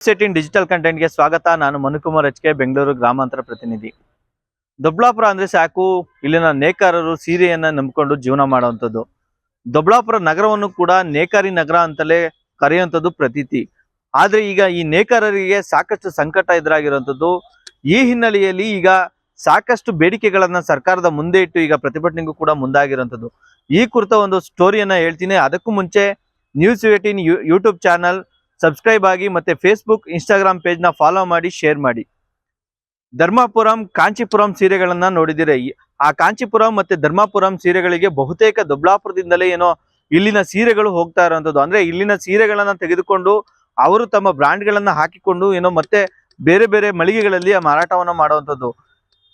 18 digital ಕಂಟೆಂಟ್ಗೆ ಸ್ವಾಗತ. ನಾನು Manukumar HK, Bengaluru ಗ್ರಾಮಾಂತರ ಪ್ರತಿನಿಧಿ. ದೊಬ್ಲಾಪುರ ಅಂದ್ರೆ ಸಾಕು, ಇಲ್ಲಿನ ನೇಕಾರರು ಸೀರೆಯನ್ನ ನಂಬಿಕೊಂಡು ಜೀವನ ಮಾಡುವಂಥದ್ದು. ದೊಬ್ಲಾಪುರ ನಗರವನ್ನು ಕೂಡ ನೇಕಾರಿ ನಗರ ಅಂತಲೇ ಕರೆಯುವಂಥದ್ದು ಪ್ರತೀತಿ. ಆದ್ರೆ ಈಗ ಈ ನೇಕಾರರಿಗೆ ಸಾಕಷ್ಟು ಸಂಕಟ ಎದುರಾಗಿರುವಂಥದ್ದು. ಈ ಹಿನ್ನೆಲೆಯಲ್ಲಿ ಈಗ ಸಾಕಷ್ಟು ಬೇಡಿಕೆಗಳನ್ನ ಸರ್ಕಾರದ ಮುಂದೆ ಇಟ್ಟು ಈಗ ಪ್ರತಿಭಟನೆಗೂ ಕೂಡ ಮುಂದಾಗಿರುವಂಥದ್ದು. ಈ ಕುರಿತ ಒಂದು ಸ್ಟೋರಿಯನ್ನ ಹೇಳ್ತೀನಿ. ಅದಕ್ಕೂ ಮುಂಚೆ News18 ಯೂಟ್ಯೂಬ್ ಚಾನಲ್ ಸಬ್ಸ್ಕ್ರೈಬ್ ಆಗಿ, ಮತ್ತೆ ಫೇಸ್ಬುಕ್ ಇನ್ಸ್ಟಾಗ್ರಾಮ್ ಪೇಜ್ನ ಫಾಲೋ ಮಾಡಿ, ಶೇರ್ ಮಾಡಿ. ಧರ್ಮಾಪುರಂ ಕಾಂಚೀಪುರಂ ಸೀರೆಗಳನ್ನ ನೋಡಿದಿರ. ಆ ಕಾಂಚೀಪುರಂ ಮತ್ತೆ ಧರ್ಮಾಪುರಂ ಸೀರೆಗಳಿಗೆ ಬಹುತೇಕ ದೊಬ್ಲಾಪುರದಿಂದಲೇ ಏನೋ ಇಲ್ಲಿನ ಸೀರೆಗಳು ಹೋಗ್ತಾ ಇರುವಂತದ್ದು. ಅಂದ್ರೆ ಇಲ್ಲಿನ ಸೀರೆಗಳನ್ನ ತೆಗೆದುಕೊಂಡು ಅವರು ತಮ್ಮ ಬ್ರಾಂಡ್ಗಳನ್ನ ಹಾಕಿಕೊಂಡು ಏನೋ ಮತ್ತೆ ಬೇರೆ ಬೇರೆ ಮಳಿಗೆಗಳಲ್ಲಿ ಆ ಮಾರಾಟವನ್ನ ಮಾಡುವಂಥದ್ದು.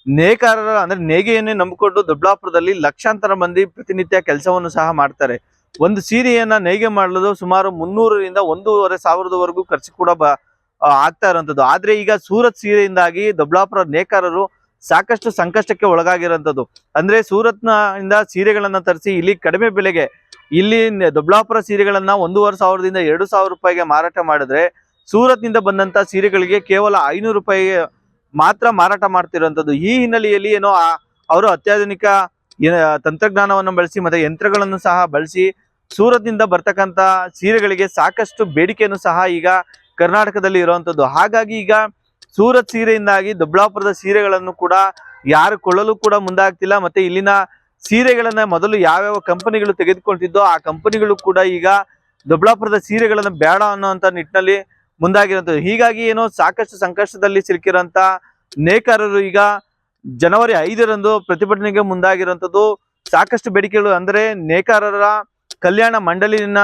ನೇಕಾರರ ಅಂದ್ರೆ ನೇಗೆಯನ್ನೇ ನಂಬಿಕೊಂಡು ದೊಬ್ಲಾಪುರದಲ್ಲಿ ಲಕ್ಷಾಂತರ ಮಂದಿ ಪ್ರತಿನಿತ್ಯ ಕೆಲಸವನ್ನು ಸಹ ಮಾಡ್ತಾರೆ. ಒಂದು ಸೀರೆಯನ್ನ ನೇಯ್ಗೆ ಮಾಡಲು ಸುಮಾರು 300ರಿಂದ 1,500ವರೆಗೂ ಖರ್ಚು ಕೂಡ ಆಗ್ತಾ ಇರುವಂತದ್ದು. ಆದ್ರೆ ಈಗ ಸೂರತ್ ಸೀರೆಯಿಂದಾಗಿ ದೊಬ್ಲಾಪುರ ನೇಕಾರರು ಸಾಕಷ್ಟು ಸಂಕಷ್ಟಕ್ಕೆ ಒಳಗಾಗಿರುವಂತದ್ದು. ಅಂದ್ರೆ ಸೂರತ್ನಿಂದ ಸೀರೆಗಳನ್ನ ತರಿಸಿ ಇಲ್ಲಿ ಕಡಿಮೆ ಬೆಲೆಗೆ ಇಲ್ಲಿ ದೊಬ್ಲಾಪುರ ಸೀರೆಗಳನ್ನ 1,500ದಿಂದ 2,000 ರೂಪಾಯಿಗೆ ಮಾರಾಟ ಮಾಡಿದ್ರೆ, ಸೂರತ್ನಿಂದ ಬಂದಂತ ಸೀರೆಗಳಿಗೆ ಕೇವಲ 500 ರೂಪಾಯಿಗೆ ಮಾತ್ರ ಮಾರಾಟ ಮಾಡ್ತಿರುವಂತದ್ದು. ಈ ಹಿನ್ನೆಲೆಯಲ್ಲಿ ಏನೋ ಅವರು ಅತ್ಯಾಧುನಿಕ ತಂತ್ರಜ್ಞಾನವನ್ನು ಬಳಸಿ ಮತ್ತೆ ಯಂತ್ರಗಳನ್ನು ಸಹ ಬಳಸಿ ಸೂರತ್ನಿಂದ ಬರ್ತಕ್ಕಂತ ಸೀರೆಗಳಿಗೆ ಸಾಕಷ್ಟು ಬೇಡಿಕೆಯನ್ನು ಸಹ ಈಗ ಕರ್ನಾಟಕದಲ್ಲಿ ಇರುವಂತದ್ದು. ಹಾಗಾಗಿ ಈಗ ಸೂರತ್ ಸೀರೆಯಿಂದಾಗಿ ದೊಬ್ಲಾಪುರದ ಸೀರೆಗಳನ್ನು ಕೂಡ ಯಾರು ಕೊಳ್ಳಲು ಕೂಡ ಮುಂದಾಗ್ತಿಲ್ಲ. ಮತ್ತೆ ಇಲ್ಲಿನ ಸೀರೆಗಳನ್ನ ಮೊದಲು ಯಾವ್ಯಾವ ಕಂಪನಿಗಳು ತೆಗೆದುಕೊಳ್ತಿದ್ದೋ ಆ ಕಂಪನಿಗಳು ಕೂಡ ಈಗ ದೊಬ್ಲಾಪುರದ ಸೀರೆಗಳನ್ನ ಬೇಡ ಅನ್ನೋಂತ ನಿಟ್ಟಿನಲ್ಲಿ ಮುಂದಾಗಿರುವಂತದ್ದು. ಹೀಗಾಗಿ ಏನೋ ಸಾಕಷ್ಟು ಸಂಕಷ್ಟದಲ್ಲಿ ಸಿಲುಕಿರುವಂತ ನೇಕಾರರು ಈಗ ಜನವರಿ 5ರಂದು ಪ್ರತಿಭಟನೆಗೆ ಮುಂದಾಗಿರುವಂತದ್ದು. ಸಾಕಷ್ಟು ಬೇಡಿಕೆಗಳು ಅಂದ್ರೆ ನೇಕಾರರ ಕಲ್ಯಾಣ ಮಂಡಳಿಯನ್ನ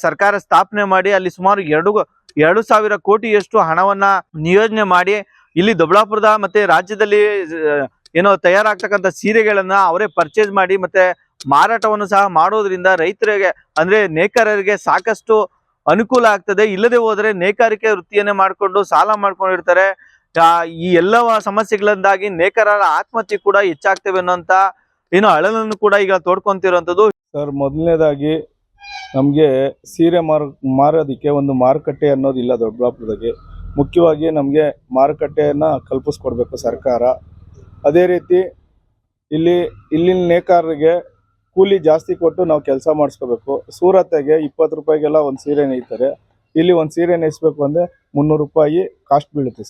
ಸರ್ಕಾರ ಸ್ಥಾಪನೆ ಮಾಡಿ ಅಲ್ಲಿ ಸುಮಾರು 2,000 ಕೋಟಿಯಷ್ಟು ಹಣವನ್ನ ನಿಯೋಜನೆ ಮಾಡಿ ಇಲ್ಲಿ ದೊಬ್ಲಾಪುರದ ಮತ್ತೆ ರಾಜ್ಯದಲ್ಲಿ ಏನೋ ತಯಾರಾಗ್ತಕ್ಕಂಥ ಸೀರೆಗಳನ್ನ ಅವರೇ ಪರ್ಚೇಸ್ ಮಾಡಿ ಮತ್ತೆ ಮಾರಾಟವನ್ನು ಸಹ ಮಾಡೋದ್ರಿಂದ ರೈತರಿಗೆ ಅಂದ್ರೆ ನೇಕಾರರಿಗೆ ಸಾಕಷ್ಟು ಅನುಕೂಲ ಆಗ್ತದೆ. ಇಲ್ಲದೆ ಹೋದ್ರೆ ನೇಕಾರಿಕೆ ವೃತ್ತಿಯನ್ನೇ ಮಾಡ್ಕೊಂಡು ಸಾಲ ಮಾಡ್ಕೊಂಡಿರ್ತಾರೆ. ಈ ಎಲ್ಲ ಸಮಸ್ಯೆಗಳಿಂದಾಗಿ ನೇಕಾರರ ಆತ್ಮಹತ್ಯೆ ಕೂಡ ಹೆಚ್ಚಾಗ್ತವೆ ಅನ್ನೋಂತ ಏನೋ ಅಳಲನ್ನು ಕೂಡ ಈಗ ತೋಡ್ಕೊಂತಿರುವಂತದ್ದು. ಸರ್, ಮೊದಲನೇದಾಗಿ ನಮಗೆ ಸೀರೆ ಮಾರೋದಕ್ಕೆ ಒಂದು ಮಾರುಕಟ್ಟೆ ಅನ್ನೋದಿಲ್ಲ ದೊಡ್ಡಬಳ್ಳಾಪುರದಾಗೆ. ಮುಖ್ಯವಾಗಿ ನಮಗೆ ಮಾರುಕಟ್ಟೆಯನ್ನು ಕಲ್ಪಿಸ್ಕೊಡ್ಬೇಕು ಸರ್ಕಾರ. ಅದೇ ರೀತಿ ಇಲ್ಲಿನ ನೇಕಾರರಿಗೆ ಕೂಲಿ ಜಾಸ್ತಿ ಕೊಟ್ಟು ನಾವು ಕೆಲಸ ಮಾಡಿಸ್ಕೋಬೇಕು. ಸೂರತ್ಗೆ 20 ರೂಪಾಯಿಗೆಲ್ಲ ಒಂದು ಸೀರೆ ನೇಯ್ತಾರೆ. ಇಲ್ಲಿ ಒಂದು ಸೀರೆ ನೇಯಿಸ್ಬೇಕು ಅಂದರೆ 300 ರೂಪಾಯಿ ಕಾಸ್ಟ್ ಬೀಳುತ್ತೆ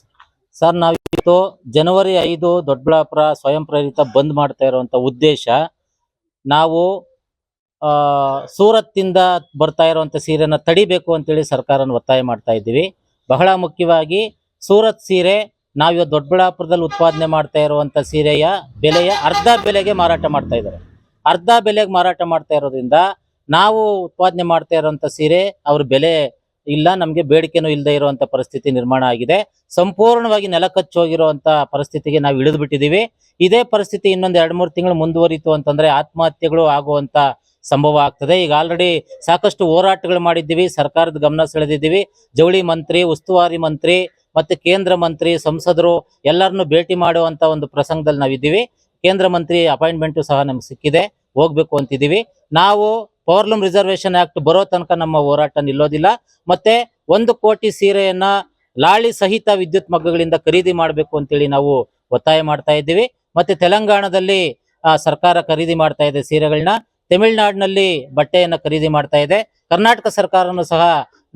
ಸರ್. ನಾವಿವತ್ತು ಜನವರಿ 5 ದೊಡ್ಡಬಳ್ಳಾಪುರ ಸ್ವಯಂ ಪ್ರೇರಿತ ಬಂದ್ ಮಾಡ್ತಾ ಇರುವಂತ ಉದ್ದೇಶ, ನಾವು ಸೂರತ್ತಿಂದ ಬರ್ತಾ ಇರುವಂತ ಸೀರೆನ ತಡಿಬೇಕು ಅಂತೇಳಿ ಸರ್ಕಾರನ ಒತ್ತಾಯ ಮಾಡ್ತಾ ಇದ್ದೀವಿ. ಬಹಳ ಮುಖ್ಯವಾಗಿ ಸೂರತ್ ಸೀರೆ ನಾವಿವತ್ತು ದೊಡ್ಡಬಳ್ಳಾಪುರದಲ್ಲಿ ಉತ್ಪಾದನೆ ಮಾಡ್ತಾ ಇರುವಂತ ಸೀರೆಯ ಬೆಲೆಯ ಅರ್ಧ ಬೆಲೆಗೆ ಮಾರಾಟ ಮಾಡ್ತಾ ಇದ್ದಾರೆ. ಅರ್ಧ ಬೆಲೆಗೆ ಮಾರಾಟ ಮಾಡ್ತಾ ಇರೋದ್ರಿಂದ ನಾವು ಉತ್ಪಾದನೆ ಮಾಡ್ತಾ ಇರುವಂತ ಸೀರೆ ಅವ್ರ ಬೆಲೆ ಇಲ್ಲ, ನಮಗೆ ಬೇಡಿಕೆನೂ ಇಲ್ಲದೆ ಇರುವಂತ ಪರಿಸ್ಥಿತಿ ನಿರ್ಮಾಣ ಆಗಿದೆ. ಸಂಪೂರ್ಣವಾಗಿ ನೆಲಕಚ್ಚೋಗಿರುವಂತ ಪರಿಸ್ಥಿತಿಗೆ ನಾವು ಇಳಿದು ಬಿಟ್ಟಿದ್ದೀವಿ. ಇದೇ ಪರಿಸ್ಥಿತಿ ಇನ್ನೊಂದು 2-3 ತಿಂಗಳು ಮುಂದುವರಿತು ಅಂತಂದ್ರೆ ಆತ್ಮಹತ್ಯೆಗಳು ಆಗುವಂತ ಸಂಭವ ಆಗ್ತದೆ. ಈಗ ಆಲ್ರೆಡಿ ಸಾಕಷ್ಟು ಹೋರಾಟಗಳು ಮಾಡಿದ್ದೀವಿ, ಸರ್ಕಾರದ ಗಮನ ಸೆಳೆದಿದ್ದೀವಿ. ಜವಳಿ ಮಂತ್ರಿ, ಉಸ್ತುವಾರಿ ಮಂತ್ರಿ ಮತ್ತೆ ಕೇಂದ್ರ ಮಂತ್ರಿ, ಸಂಸದರು ಎಲ್ಲರನ್ನು ಭೇಟಿ ಮಾಡುವಂತ ಒಂದು ಪ್ರಸಂಗದಲ್ಲಿ ನಾವಿದ್ದೀವಿ. ಕೇಂದ್ರ ಮಂತ್ರಿ ಅಪಾಯಿಂಟ್ಮೆಂಟು ಸಹ ನಮ್ಗೆ ಸಿಕ್ಕಿದೆ, ಹೋಗ್ಬೇಕು ಅಂತಿದ್ದೀವಿ. ನಾವು ಪವರ್ಲೂಮ್ ರಿಸರ್ವೇಶನ್ ಆಕ್ಟ್ ಬರೋ ತನಕ ನಮ್ಮ ಹೋರಾಟ ನಿಲ್ಲೋದಿಲ್ಲ. ಮತ್ತೆ 1 ಕೋಟಿ ಸೀರೆಯನ್ನ ಲಾಳಿ ಸಹಿತ ವಿದ್ಯುತ್ ಮಗ್ಗಗಳಿಂದ ಖರೀದಿ ಮಾಡಬೇಕು ಅಂತೇಳಿ ನಾವು ಒತ್ತಾಯ ಮಾಡ್ತಾ ಇದ್ದೀವಿ. ಮತ್ತೆ ತೆಲಂಗಾಣದಲ್ಲಿ ಸರ್ಕಾರ ಖರೀದಿ ಮಾಡ್ತಾ ಇದೆ ಸೀರೆಗಳನ್ನ, ತಮಿಳುನಾಡಿನಲ್ಲಿ ಬಟ್ಟೆಯನ್ನ ಖರೀದಿ ಮಾಡ್ತಾ ಇದೆ. ಕರ್ನಾಟಕ ಸರ್ಕಾರನು ಸಹ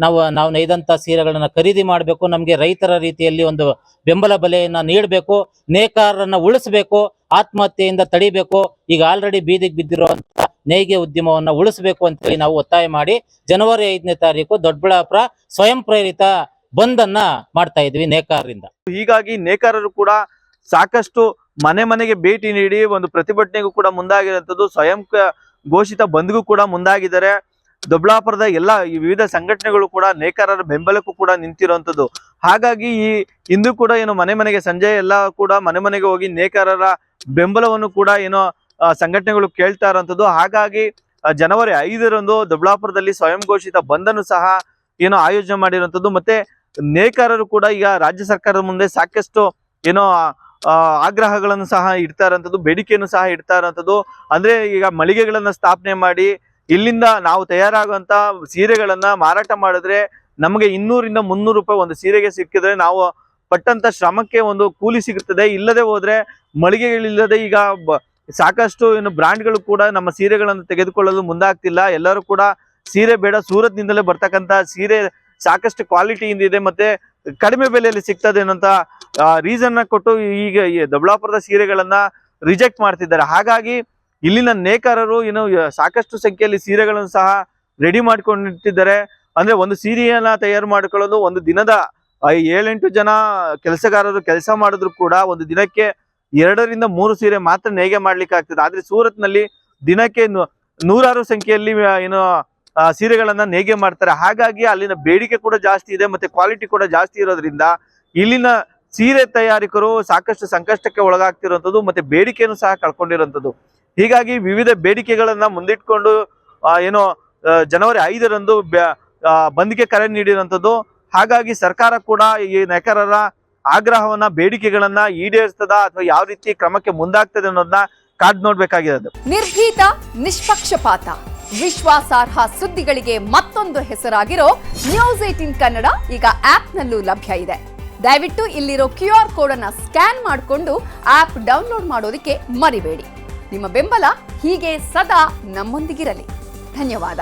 ನಾವು ನೇಯ್ದಂತ ಸೀರೆಗಳನ್ನ ಖರೀದಿ ಮಾಡಬೇಕು. ನಮ್ಗೆ ರೈತರ ರೀತಿಯಲ್ಲಿ ಒಂದು ಬೆಂಬಲ ಬೆಲೆಯನ್ನ ನೀಡಬೇಕು, ನೇಕಾರರನ್ನ ಉಳಿಸಬೇಕು, ಆತ್ಮಹತ್ಯೆಯಿಂದ ತಡಿಬೇಕು. ಈಗ ಆಲ್ರೆಡಿ ಬೀದಿಗೆ ಬಿದ್ದಿರುವಂತ ನೇಯ್ಗೆ ಉದ್ಯಮವನ್ನ ಉಳಿಸಬೇಕು ಅಂತೇಳಿ ನಾವು ಒತ್ತಾಯ ಮಾಡಿ ಜನವರಿ 5ನೇ ತಾರೀಕು ದೊಡ್ಡಬಳ್ಳಾಪುರ ಸ್ವಯಂ ಪ್ರೇರಿತ ಬಂದನ್ನ ಮಾಡ್ತಾ ಇದ್ವಿ ನೇಕಾರರಿಂದ. ಹೀಗಾಗಿ ನೇಕಾರರು ಕೂಡ ಸಾಕಷ್ಟು ಮನೆಗೆ ಭೇಟಿ ನೀಡಿ ಒಂದು ಪ್ರತಿಭಟನೆಗೂ ಕೂಡ ಮುಂದಾಗಿರುವಂತದ್ದು. ಸ್ವಯಂ ಘೋಷಿತ ಬಂದ್ಗೂ ಕೂಡ ಮುಂದಾಗಿದ್ದಾರೆ. ದೊಡ್ಡಬಳ್ಳಾಪುರದ ಎಲ್ಲ ವಿವಿಧ ಸಂಘಟನೆಗಳು ಕೂಡ ನೇಕಾರರ ಬೆಂಬಲಕ್ಕೂ ಕೂಡ ನಿಂತಿರುವಂತದ್ದು. ಹಾಗಾಗಿ ಇಂದು ಕೂಡ ಏನು ಮನೆಗೆ ಸಂಜೆ ಎಲ್ಲ ಕೂಡ ಮನೆಗೆ ಹೋಗಿ ನೇಕಾರರ ಬೆಂಬಲವನ್ನು ಕೂಡ ಏನೋ ಸಂಘಟನೆಗಳು ಕೇಳ್ತಾ ಇರುವಂತದ್ದು. ಹಾಗಾಗಿ ಜನವರಿ 5ರಂದು ದೊಡ್ಡಬಳ್ಳಾಪುರದಲ್ಲಿ ಸ್ವಯಂ ಘೋಷಿತ ಬಂದನ್ನು ಸಹ ಏನೋ ಆಯೋಜನೆ ಮಾಡಿರುವಂತದ್ದು. ಮತ್ತೆ ನೇಕಾರರು ಕೂಡ ಈಗ ರಾಜ್ಯ ಸರ್ಕಾರದ ಮುಂದೆ ಸಾಕಷ್ಟು ಏನೋ ಆಗ್ರಹಗಳನ್ನು ಸಹ ಇಡ್ತಾ ಇರೋಂಥದ್ದು, ಬೇಡಿಕೆಯನ್ನು ಸಹ ಇಡ್ತಾ ಇರೋಂಥದ್ದು. ಅಂದ್ರೆ ಈಗ ಮಳಿಗೆಗಳನ್ನ ಸ್ಥಾಪನೆ ಮಾಡಿ ಇಲ್ಲಿಂದ ನಾವು ತಯಾರಾಗುವಂತ ಸೀರೆಗಳನ್ನ ಮಾರಾಟ ಮಾಡಿದ್ರೆ ನಮಗೆ 200-300 ರೂಪಾಯಿ ಒಂದು ಸೀರೆಗೆ ಸಿಕ್ಕಿದ್ರೆ ನಾವು ಪಟ್ಟಂತ ಶ್ರಮಕ್ಕೆ ಒಂದು ಕೂಲಿ ಸಿಗುತ್ತದೆ. ಇಲ್ಲದೆ ಹೋದ್ರೆ ಮಳಿಗೆಗಳಿಲ್ಲದೆ ಈಗ ಸಾಕಷ್ಟು ಬ್ರಾಂಡ್ಗಳು ಕೂಡ ನಮ್ಮ ಸೀರೆಗಳನ್ನು ತೆಗೆದುಕೊಳ್ಳಲು ಮುಂದಾಗ್ತಿಲ್ಲ. ಎಲ್ಲರೂ ಕೂಡ ಸೀರೆ ಬೇಡ, ಸೂರತ್ ನಿಂದಲೇ ಬರ್ತಕ್ಕಂತ ಸೀರೆ ಸಾಕಷ್ಟು ಕ್ವಾಲಿಟಿಯಿಂದ ಇದೆ ಮತ್ತೆ ಕಡಿಮೆ ಬೆಲೆಯಲ್ಲಿ ಸಿಗ್ತದೆ ಅನ್ನೋಂತ ರೀಸನ್ ಕೊಟ್ಟು ಈಗ ಈ ದೊಡ್ಡಬಳ್ಳಾಪುರದ ಸೀರೆಗಳನ್ನ ರಿಜೆಕ್ಟ್ ಮಾಡ್ತಿದ್ದಾರೆ. ಹಾಗಾಗಿ ಇಲ್ಲಿನ ನೇಕಾರರು ಸಾಕಷ್ಟು ಸಂಖ್ಯೆಯಲ್ಲಿ ಸೀರೆಗಳನ್ನು ಸಹ ರೆಡಿ ಮಾಡ್ಕೊಂಡಿಟ್ಟಿದ್ದಾರೆ. ಅಂದ್ರೆ ಒಂದು ಸೀರೆಯನ್ನ ತಯಾರು ಮಾಡಿಕೊಳ್ಳಲು ಒಂದು ದಿನದ 7-8 ಜನ ಕೆಲಸಗಾರರು ಕೆಲಸ ಮಾಡಿದ್ರು ಕೂಡ ಒಂದು ದಿನಕ್ಕೆ 2-3 ಸೀರೆ ಮಾತ್ರ ನೇಯ್ಗೆ ಮಾಡ್ಲಿಕ್ಕೆ ಆಗ್ತದೆ. ಆದ್ರೆ ಸೂರತ್ ನಲ್ಲಿ ದಿನಕ್ಕೆ ನೂರಾರು ಸಂಖ್ಯೆಯಲ್ಲಿ ಸೀರೆಗಳನ್ನ ನೇಯ್ಗೆ ಮಾಡ್ತಾರೆ. ಹಾಗಾಗಿ ಅಲ್ಲಿನ ಬೇಡಿಕೆ ಕೂಡ ಜಾಸ್ತಿ ಇದೆ ಮತ್ತೆ ಕ್ವಾಲಿಟಿ ಕೂಡ ಜಾಸ್ತಿ ಇರೋದ್ರಿಂದ ಇಲ್ಲಿನ ಸೀರೆ ತಯಾರಿಕರು ಸಾಕಷ್ಟು ಸಂಕಷ್ಟಕ್ಕೆ ಒಳಗಾಗ್ತಿರುವಂತದ್ದು ಮತ್ತೆ ಬೇಡಿಕೆಯನ್ನು ಸಹ ಕಳ್ಕೊಂಡಿರುವಂತದ್ದು. ಹೀಗಾಗಿ ವಿವಿಧ ಬೇಡಿಕೆಗಳನ್ನ ಮುಂದಿಟ್ಕೊಂಡು ಜನವರಿ 5ರಂದು ಬಂದ್ಗೆ ಕರೆ ನೀಡಿರುವಂತದ್ದು. ಹಾಗಾಗಿ ಸರ್ಕಾರ ಕೂಡ ಈ ನೇಕಾರರ ಆಗ್ರಹವನ್ನ ಬೇಡಿಕೆಗಳನ್ನ ಈಡೇರಿಸ್ತದ ಅಥವಾ ಯಾವ ರೀತಿ ಕ್ರಮಕ್ಕೆ ಮುಂದಾಗ್ತದೆ ಅನ್ನೋದನ್ನ ಕಾದ್ ನೋಡ್ಬೇಕಾಗಿದೆ. ನಿರ್ಭೀತ, ನಿಷ್ಪಕ್ಷಪಾತ, ವಿಶ್ವಾಸಾರ್ಹ ಸುದ್ದಿಗಳಿಗೆ ಮತ್ತೊಂದು ಹೆಸರಾಗಿರೋ News18 ಕನ್ನಡ ಈಗ ಆಪ್ನಲ್ಲೂ ಲಭ್ಯ ಇದೆ. ದಯವಿಟ್ಟು ಇಲ್ಲಿರೋ QR ಕೋಡ್ ಅನ್ನ ಸ್ಕ್ಯಾನ್ ಮಾಡಿಕೊಂಡು ಆಪ್ ಡೌನ್ಲೋಡ್ ಮಾಡೋದಕ್ಕೆ ಮರಿಬೇಡಿ. ನಿಮ್ಮ ಬೆಂಬಲ ಹೀಗೆ ಸದಾ ನಮ್ಮೊಂದಿಗಿರಲಿ. ಧನ್ಯವಾದ.